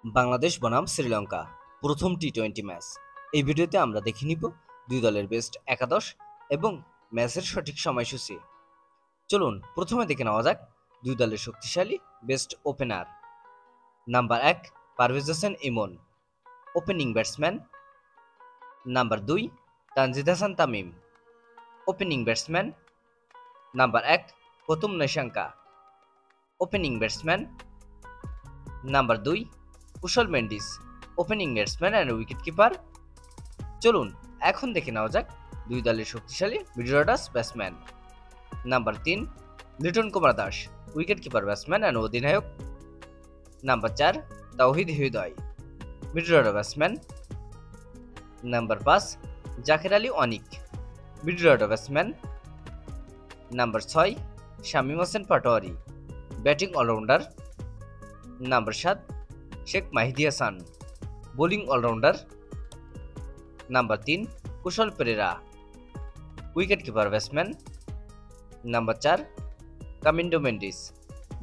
বাংলাদেশ বনাম শ্রীলঙ্কা প্রথম টি-20 ম্যাচ। এই ভিডিওতে আমরা দেখে নিব দুই দলের বেস্ট একাদশ এবং ম্যাচের সঠিক সময়সূচি। চলুন প্রথমে দেখে নেওয়া যাক দুই দলের শক্তিশালী best opener. Number 1 Parvez Hossain Emon, opening batsman. Number 2 Tanzid Hasan Tamim, opening batsman. Number 1 Pathum Nissanka, opening batsman. Number 2 Kusal Mendis, opening batsman and wicket keeper. চলুন এখন দেখে নেওয়া যাক দুই দলের শক্তিশালী middle order batsman. Number 3 Liton Kumar Das, wicket keeper batsman and অধিনায়ক। Number 4 Towhid Hridoy, middle order batsman. Number 5 Jaker Ali Anik, middle order batsman. Number 6 Shamim Hossain Patwary, batting allrounder. Number 7 Sheikh Mahedi Hasan, bowling allrounder. Number 3 Kusal Perera, wicket keeper batsman. Number 4 Kamindu Mendis,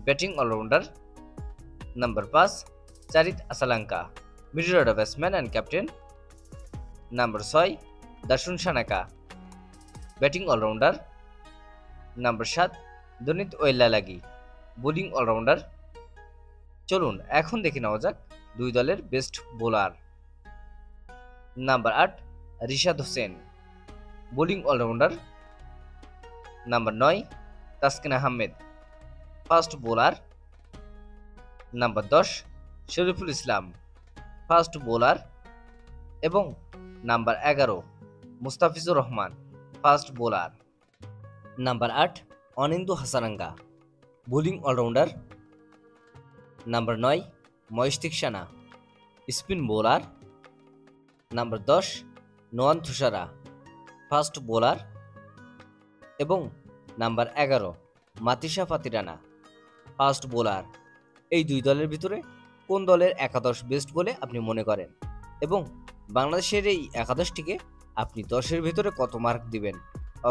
batting allrounder. Number 5 Charith Asalanka, middle order batsman and captain. Number 6 Dasun Shanaka, batting allrounder. Number 7 Dunith Wellalage, bowling allrounder. চলুন এখন দেখে নেওয়া যাক দুই দলের best bowler. Number 8 Rishad Hossain, bowling allrounder. Number 9 Taskin Ahmed, fast bowler. Number 10 Shoriful Islam, fast bowler. এবং number 11 Mustafizur Rahman, fast bowler. Number 8 Wanindu Hasaranga, bowling allrounder. Number 9 Maheesh Theekshana, spin bowler. Number 10 Nuwan Thushara, fast bowler. এবং number 11 Matheesha Pathirana, fast bowler. এই দুই দলের ভিতরে কোন দলের একাদশ বেস্ট বলে আপনি মনে করেন এবং বাংলাদেশের এই একাদশটিকে আপনি 10-এর ভিতরে কত মার্ক দিবেন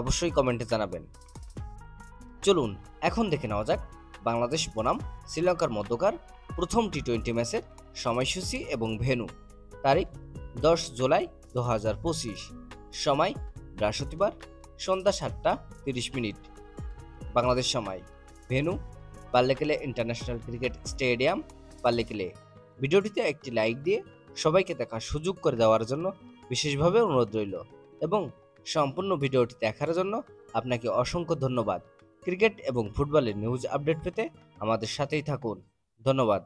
অবশ্যই কমেন্টে জানাবেন। চলুন এখন দেখে নেওয়া যাক বাংলাদেশ বনাম শ্রীলঙ্কার মধ্যকার প্রথম টি-20 ম্যাচের সময়সূচি এবং ভেন্যু। তারিখ 10 জুলাই 2025, সময় বৃহস্পতিবার সন্ধ্যা 7:30 বাংলাদেশ সময়। Venue Pallekele international cricket stadium, Pallekele. ভিডিওটিতে একটি লাইক দিয়ে সবাইকে দেখার সুযোগ করে দেওয়ার জন্য বিশেষভাবে অনুরোধ রইল এবং সম্পূর্ণ ভিডিওটি দেখার জন্য আপনাকে অসংখ্য ধন্যবাদ। ক্রিকেট এবং ফুটবলের নিউজ আপডেট পেতে আমাদের সাথেই থাকুন। ধন্যবাদ।